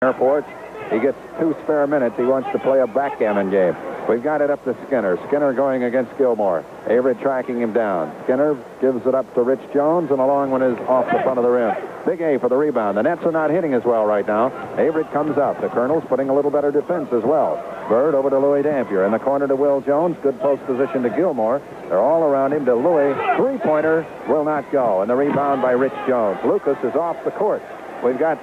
Airport. He gets 2 spare minutes. He wants to play a backgammon game. We've got it up to Skinner. Skinner going against Gilmore. Avery tracking him down. Skinner gives it up to Rich Jones, and the long one is off the front of the rim. Big A for the rebound. The Nets are not hitting as well right now. Avery comes up. The Colonels putting a little better defense as well. Bird over to Louis Dampier. In the corner to Will Jones. Good post position to Gilmore. They're all around him to Louis. Three-pointer will not go. And the rebound by Rich Jones. Lucas is off the court. We've got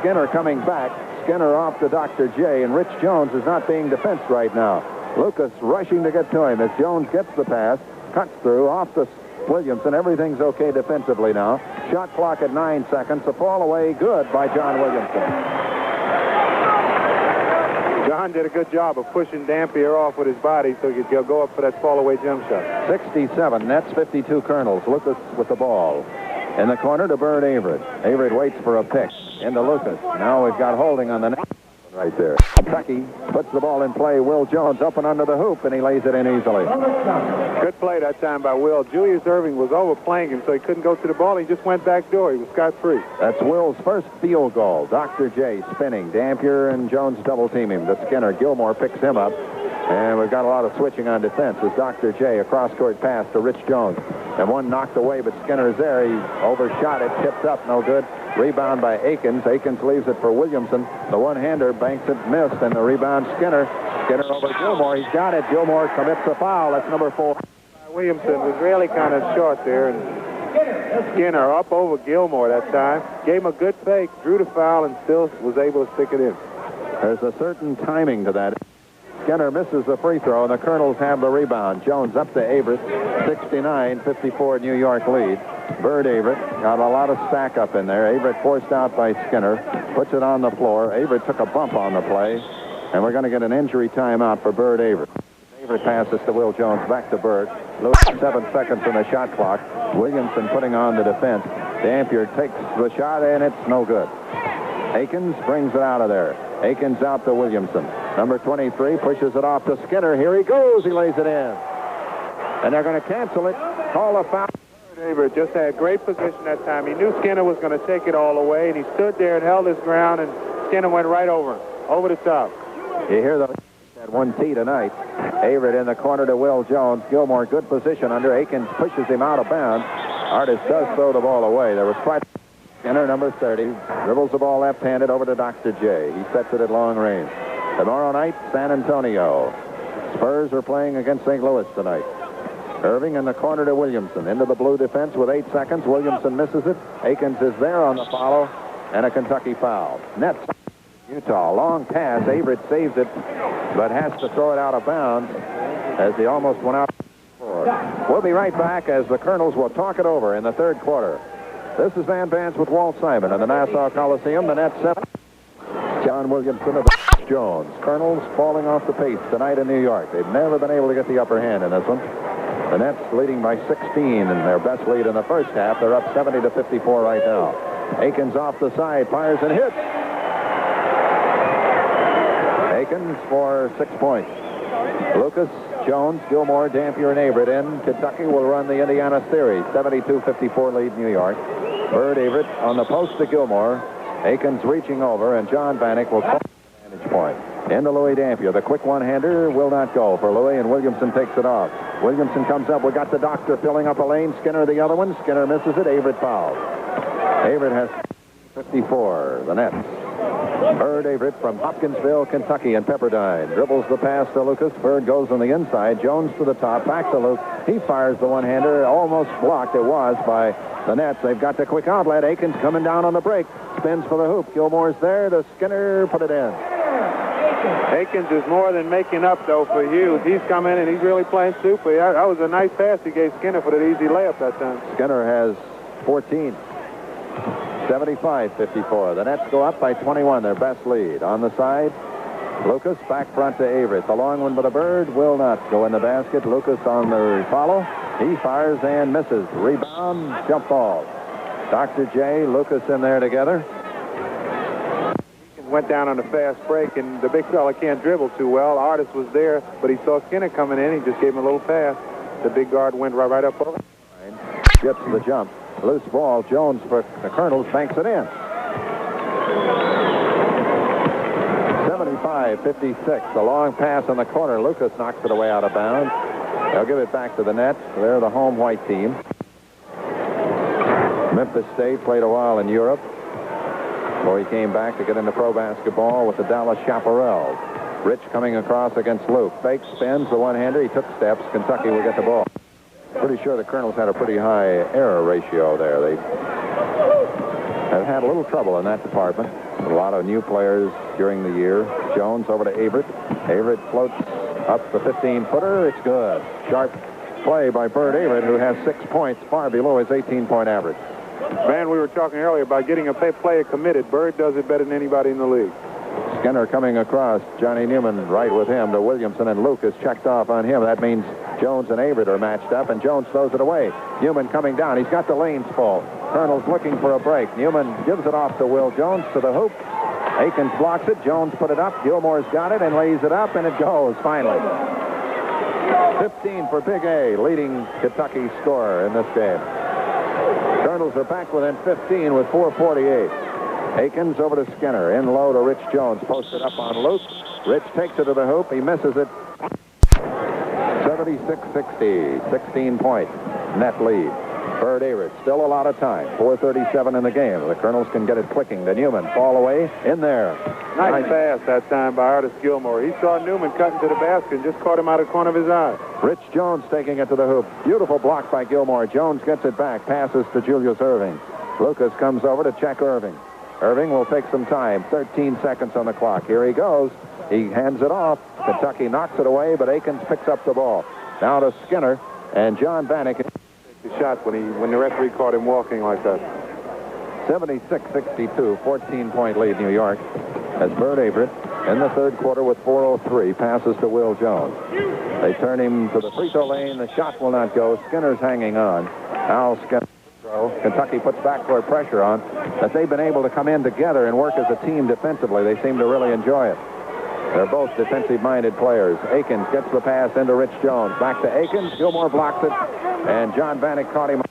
Skinner coming back. Skinner off to Dr. J, and Rich Jones is not being defensed right now. Lucas rushing to get to him as Jones gets the pass, cuts through, off to Williamson. Everything's okay defensively now. Shot clock at 9 seconds. A fall away good by John Williamson. John did a good job of pushing Dampier off with his body so he could go up for that fall away jump shot. 67 Nets, 52 Colonels. Lucas with the ball. In the corner to Bird Everett. Everett waits for a pick. Into Lucas. Now we've got holding on the net right there. Kentucky puts the ball in play. Will Jones up and under the hoop, and he lays it in easily. Good play that time by Will. Julius Erving was overplaying him, so he couldn't go to the ball. He just went back door. He was scot-free. That's Will's first field goal. Dr. J spinning. Dampier and Jones double team him. To Skinner. Gilmore picks him up. And we've got a lot of switching on defense as Dr. J, a cross-court pass to Rich Jones. And one knocked away, but Skinner's there. He overshot it, tipped up, no good. Rebound by Akins. Akins leaves it for Williamson. The one-hander banks it, missed, and the rebound Skinner. Skinner over Gilmore. He's got it. Gilmore commits a foul. That's number 4. Williamson was really kind of short there, and Skinner up over Gilmore that time. Gave him a good fake, drew the foul, and still was able to stick it in. There's a certain timing to that. Skinner misses the free throw, and the Colonels have the rebound. Jones up to Everett. 69-54 New York lead. Bird Everett got a lot of stack up in there. Everett forced out by Skinner. Puts it on the floor. Everett took a bump on the play, and we're going to get an injury timeout for Bird Everett. Everett passes to Will Jones. Back to Bird. 7 seconds in the shot clock. Williamson putting on the defense. Dampier takes the shot, and it's no good. Akins brings it out of there. Akins out to Williamson. Number 23 pushes it off to Skinner. Here he goes. He lays it in. And they're going to cancel it. Call a foul. Everett just had great position that time. He knew Skinner was going to take it all away, and he stood there and held his ground, and Skinner went right over him, over the top. You hear those at 1T tonight. Everett in the corner to Will Jones. Gilmore, good position under. Akins pushes him out of bounds. Artist does throw the ball away. There was quite... Skinner, number 30, dribbles the ball left-handed over to Dr. J. He sets it at long range. Tomorrow night, San Antonio. Spurs are playing against St. Louis tonight. Irving in the corner to Williamson. Into the blue defense with 8 seconds. Williamson misses it. Akins is there on the follow, and a Kentucky foul. Nets, Utah. Long pass. Everett saves it, but has to throw it out of bounds as he almost went out. We'll be right back as the Colonels will talk it over in the third quarter. This is Van Vance with Walt Simon in the Nassau Coliseum. The Nets 7. John Williamson of Jones. Colonels falling off the pace tonight in New York. They've never been able to get the upper hand in this one. The Nets leading by 16 in their best lead in the first half. They're up 70-54 right now. Akins off the side, fires and hits. Akins for 6 points. Lucas, Jones, Gilmore, Dampier, and Everett in. Kentucky will run the Indiana series. 72-54 lead New York. Bird Everett on the post to Gilmore. Akins reaching over, and John Vanek will call the vantage point. Into Louis Dampier. The quick one-hander will not go for Louis, and Williamson takes it off. Williamson comes up. We got the doctor filling up a lane. Skinner the other one. Skinner misses it. Everett fouls. Everett has 54. The Nets. Bird Everett from Hopkinsville, Kentucky, and Pepperdine. Dribbles the pass to Lucas. Bird goes on the inside. Jones to the top. Back to Luke. He fires the one-hander. Almost blocked. It was by the Nets. They've got the quick outlet. Akins coming down on the break. Spins for the hoop. Gilmore's there. The Skinner put it in. Akins is more than making up, though, for Hughes. He's come in, and he's really playing super. That was a nice pass he gave Skinner for that easy layup that time. Skinner has 14. 75-54. The Nets go up by 21, their best lead. On the side, Lucas back front to Everett. The long one by the Bird will not go in the basket. Lucas on the follow. He fires and misses. Rebound, jump ball. Dr. J, Lucas in there together. Went down on a fast break, and the big fella can't dribble too well. Artist was there, but he saw Skinner coming in. He just gave him a little pass. The big guard went right up over. Gets the jump. Loose ball. Jones for the Colonels banks it in. 55-56. A long pass in the corner. Lucas knocks it away out of bounds. They'll give it back to the Nets. They're the home white team. Memphis State played a while in Europe before he came back to get into pro basketball with the Dallas Chaparrals. Rich coming across against Luke. Fake spins, the one-hander. He took steps. Kentucky will get the ball. Pretty sure the Colonels had a pretty high error ratio there. They have had a little trouble in that department. A lot of new players during the year. Jones over to Averett. Averett floats up the 15-footer. It's good. Sharp play by Bird Averett, who has 6 points, far below his 18-point average. Man, we were talking earlier about getting a player committed. Bird does it better than anybody in the league. Skinner coming across. Johnny Newman right with him to Williamson, and Lucas checked off on him. That means Jones and Averett are matched up, and Jones throws it away. Newman coming down. He's got the lanes full. Colonel's looking for a break. Newman gives it off to Will Jones to the hoop. Akins blocks it. Jones put it up. Gilmore's got it and lays it up, and it goes finally. 15 for Big A, leading Kentucky scorer in this game. Colonels are back within 15 with 4:48. Akins over to Skinner. In low to Rich Jones. Posted up on Luke. Rich takes it to the hoop. He misses it. 76-60. 16-point net lead. Bird Averett. Still a lot of time. 4:37 in the game. The Colonels can get it clicking. To Newman. Fall away. In there. Nice pass that time by Artis Gilmore. He saw Newman cutting to the basket and just caught him out of the corner of his eye. Rich Jones taking it to the hoop. Beautiful block by Gilmore. Jones gets it back. Passes to Julius Irving. Lucas comes over to check Irving. Irving will take some time. 13 seconds on the clock. Here he goes. He hands it off. Kentucky knocks it away, but Akins picks up the ball. Now to Skinner, and John Bannock. The shot when the referee caught him walking like that. 76-62, 14-point lead New York. As Bird Averett in the third quarter with 4:03 passes to Will Jones. They turn him to the free throw lane. The shot will not go. Skinner's hanging on. Now Skinner. Kentucky puts backcourt pressure on. That they've been able to come in together and work as a team defensively. They seem to really enjoy it. They're both defensive-minded players. Akins gets the pass into Rich Jones. Back to Akins. Gilmore blocks it. And John Bannock caught him.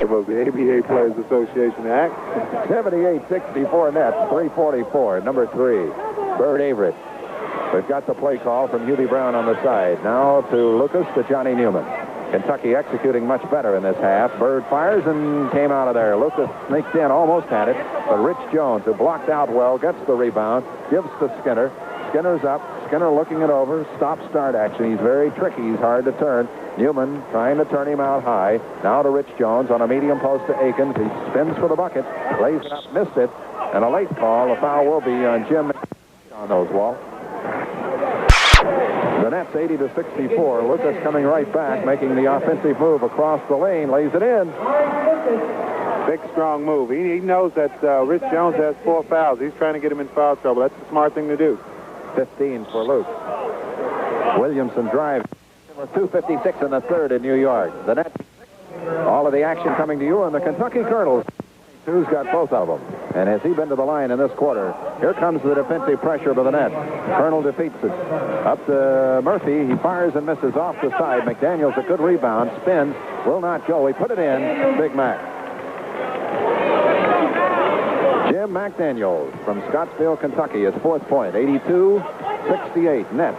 It was the ABA Players Association Act. 78-64 Nets. 3:44. Number 3. Bird Averett. We've got the play call from Hubie Brown on the side. Now to Lucas to Johnny Newman. Kentucky executing much better in this half. Bird fires and came out of there. Lucas sneaked in, almost had it. But Rich Jones, who blocked out well, gets the rebound, gives to Skinner. Skinner's up. Skinner looking it over. Stop-start action. He's very tricky. He's hard to turn. Newman trying to turn him out high. Now to Rich Jones on a medium post to Akins. He spins for the bucket. Lays it up. Missed it. And a late call. The foul will be on Jim on those walls. The Nets 80-64. Lucas coming right back, making the offensive move across the lane. Lays it in. Big, strong move. He knows that Rich Jones has 4 fouls. He's trying to get him in foul trouble. That's the smart thing to do. 15 for Luke. Williamson drives. With 2:56 in the third in New York. The Nets. All of the action coming to you on the Kentucky Colonels. Who's got both of them? And has he been to the line in this quarter? Here comes the defensive pressure by the Nets. Colonel defeats it. Up to Murphy. He fires and misses off the side. McDaniels a good rebound. Spins. Will not go. He put it in. Big Mac. Jim McDaniels from Scottsville, Kentucky. His 4th point. 82-68 Nets.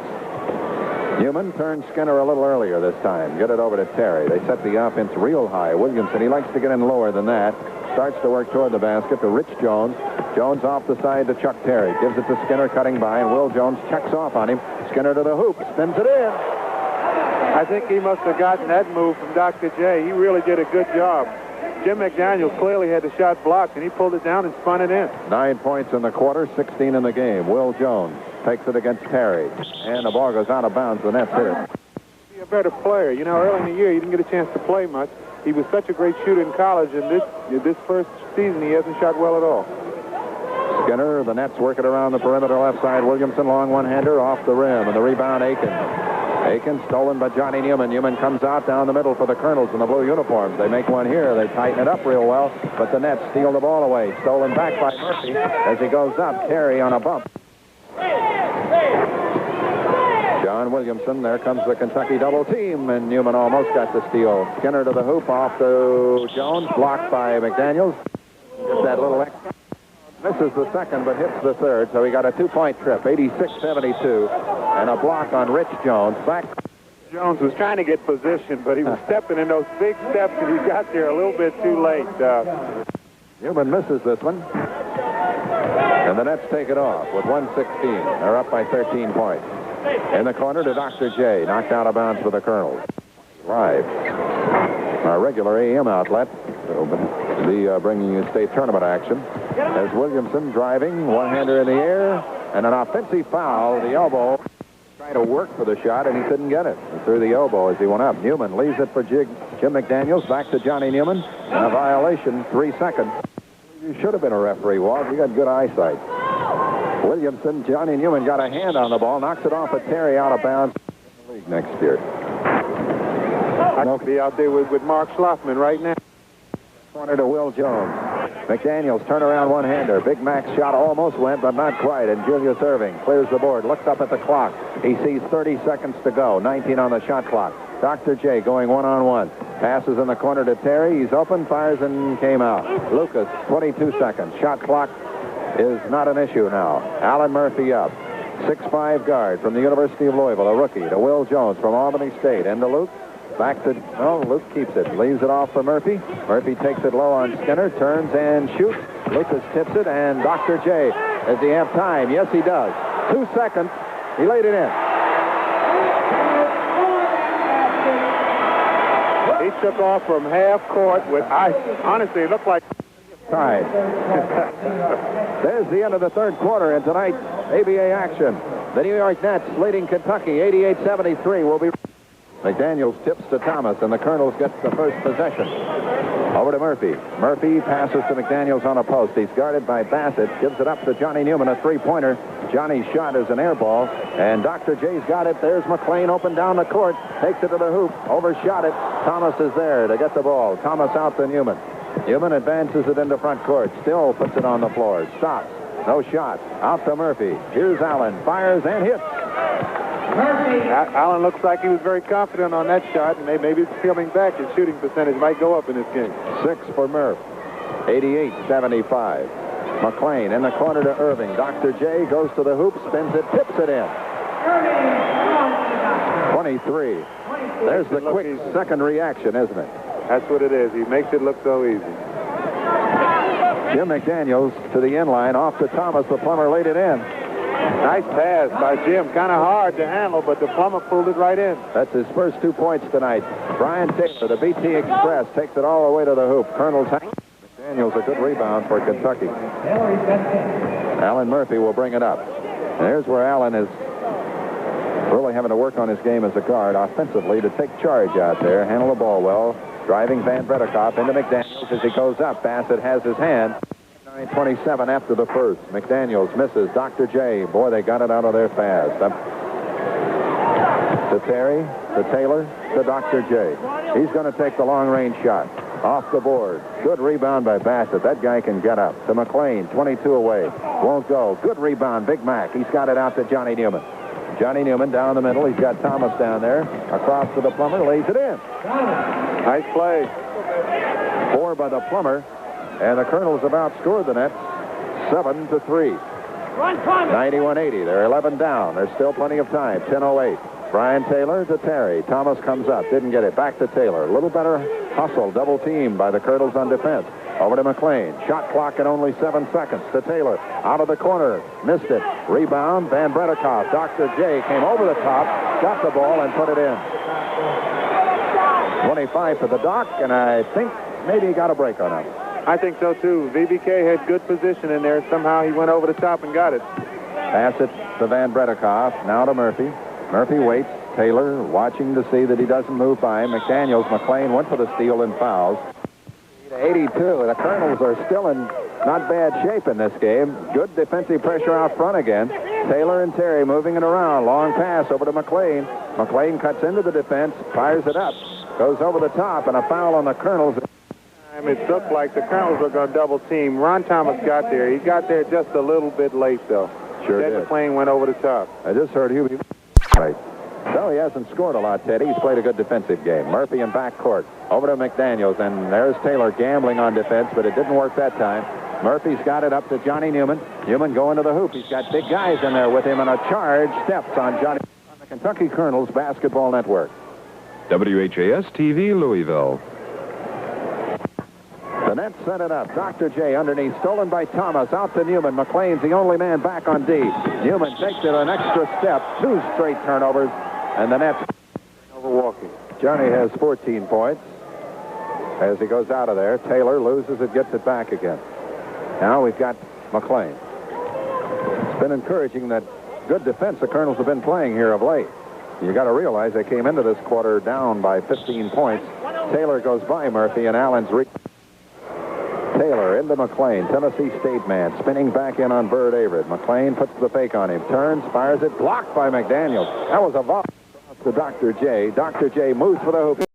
Newman turns Skinner a little earlier this time. Get it over to Terry. They set the offense real high. Williamson, he likes to get in lower than that. Starts to work toward the basket to Rich Jones. Jones off the side to Chuck Terry. Gives it to Skinner cutting by, and Will Jones checks off on him. Skinner to the hoop. Spins it in. I think he must have gotten that move from Dr. J. He really did a good job. Jim McDaniels clearly had the shot blocked, and he pulled it down and spun it in. 9 points in the quarter, 16 in the game. Will Jones takes it against Terry. And the ball goes out of bounds. The Nets hit it. Be a better player. You know, early in the year, he didn't get a chance to play much. He was such a great shooter in college, and this first season, he hasn't shot well at all. Skinner, the Nets work it around the perimeter left side. Williamson, long one-hander, off the rim, and the rebound, Akins. Akins stolen by Johnny Newman. Newman comes out down the middle for the Colonels in the blue uniforms. They make one here. They tighten it up real well, but the Nets steal the ball away. Stolen back by Murphy as he goes up. Terry on a bump. John Williamson, there comes the Kentucky double team, and Newman almost got the steal. Skinner to the hoop, off to Jones, blocked by McDaniels. Just that little extra. Misses the second, but hits the third, so he got a 2-point trip, 86-72, and a block on Rich Jones. Back. Jones was trying to get position, but he was stepping in those big steps, and he got there a little bit too late. Newman misses this one. And the Nets take it off with 1:16. They're up by 13 points. In the corner to Dr. J. Knocked out of bounds for the Colonels. Live. Our regular AM outlet will be bringing you state tournament action. As Williamson driving, one-hander in the air, and an offensive foul. The elbow. Trying to work for the shot, and he couldn't get it. He threw the elbow as he went up. Newman leaves it for Jim McDaniels. Back to Johnny Newman. And a violation, 3 seconds. You should have been a referee, Walt. You got good eyesight. Williamson, Johnny Newman got a hand on the ball, knocks it off at Terry out of bounds in the league next year. I could be out there with Mark Schloffman right now. Corner to Will Jones. McDaniels turnaround one-hander. Big Mac's shot almost went, but not quite. And Julius Irving clears the board, looks up at the clock. He sees 30 seconds to go, 19 on the shot clock. Dr. J going one-on-one. Passes in the corner to Terry. He's open, fires, and came out. Lucas, 22 seconds. Shot clock is not an issue now. Alan Murphy up. 6'5" guard from the University of Louisville, a rookie, to Will Jones from Albany State. And to Luke. Back to, Luke keeps it. Leaves it off for Murphy. Murphy takes it low on Skinner, turns and shoots. Lucas tips it, and Dr. J, does he have time? Yes, he does. 2 seconds. He laid it in. He took off from half court with ice. Honestly, it looked like tied. There's the end of the third quarter in tonight's ABA action. The New York Nets leading Kentucky 88-73 will be. McDaniels tips to Thomas, and the Colonels get the first possession. Over to Murphy. Murphy passes to McDaniels on a post. He's guarded by Bassett. Gives it up to Johnny Newman, a three-pointer. Johnny's shot is an air ball, and Dr. J's got it. There's McLean open down the court. Takes it to the hoop. Overshot it. Thomas is there to get the ball. Thomas out to Newman. Newman advances it into front court. Still puts it on the floor. Stops. No shot. Out to Murphy. Here's Allen. Fires and hits. Allen looks like he was very confident on that shot, and maybe it's coming back. His shooting percentage might go up in this game. 6 for Murph. 88-75. McLean in the corner to Irving. Dr. J goes to the hoop, spins it, tips it in. 23. There's the quick second reaction, isn't it? That's what it is. He makes it look so easy. Jim McDaniels to the inline, off to Thomas. The plumber laid it in. Nice pass by Jim. Kind of hard to handle, but the plumber pulled it right in. That's his first 2 points tonight. Brian Taylor, the BT Express, takes it all the way to the hoop. Colonel's McDaniels, a good rebound for Kentucky. Alan Murphy will bring it up. And there's where Allen is really having to work on his game as a guard offensively to take charge out there, handle the ball well. Driving Van Bredekoff into McDaniels as he goes up. Bassett has his hand. 9:27 after the first. McDaniels misses. Dr. J. Boy, they got it out of there fast. Up to Terry, to Taylor, to Dr. J. He's going to take the long-range shot. Off the board. Good rebound by Bassett. That guy can get up. To McLean, 22 away. Won't go. Good rebound, Big Mac. He's got it out to Johnny Newman. Johnny Newman down the middle. He's got Thomas down there. Across to the plumber. Lays it in. Nice play. 4 by the plumber. And the Colonels have outscored the Nets 7-3. 91-80. They're 11 down. There's still plenty of time. 10:08. Brian Taylor to Terry. Thomas comes up. Didn't get it. Back to Taylor. A little better hustle. Double team by the Colonels on defense. Over to McLean. Shot clock at only 7 seconds. To Taylor. Out of the corner. Missed it. Rebound. Van Bredekoff. Dr. J came over the top. Got the ball and put it in. 25 for the Doc. And I think maybe he got a break on him. I think so, too. VBK had good position in there. Somehow he went over the top and got it. Pass it to Van Bredekoff. Now to Murphy. Murphy waits. Taylor watching to see that he doesn't move by him. McDaniels, McLean went for the steal and fouls. 82. The Colonels are still in not bad shape in this game. Good defensive pressure out front again. Taylor and Terry moving it around. Long pass over to McLean. McLean cuts into the defense. Fires it up. Goes over the top, and a foul on the Colonels. It looked like the Colonels were going to double team. Ron Thomas got there. He got there just a little bit late, though. Sure did. McLean went over the top. I just heard Hubie. Right. So he hasn't scored a lot, Teddy. He's played a good defensive game. Murphy in backcourt. Over to McDaniels, and there's Taylor gambling on defense, but it didn't work that time. Murphy's got it up to Johnny Newman. Newman going to the hoop. He's got big guys in there with him, and a charge steps on Johnny on the Kentucky Colonels Basketball Network. WHAS-TV, Louisville. The Nets set it up. Dr. J underneath, stolen by Thomas. Out to Newman. McLean's the only man back on D. Newman takes it an extra step. 2 straight turnovers, and the Nets over walking. Johnny has 14 points. As he goes out of there, Taylor loses it, gets it back again. Now we've got McLean. It's been encouraging that good defense the Colonels have been playing here of late. You got to realize they came into this quarter down by 15 points. Taylor goes by Murphy, and Allen's Taylor into McLean, Tennessee State man, spinning back in on Bird Averett. McLean puts the fake on him, turns, fires it, blocked by McDaniels. That was a volley to Dr. J. Dr. J moves for the hoop.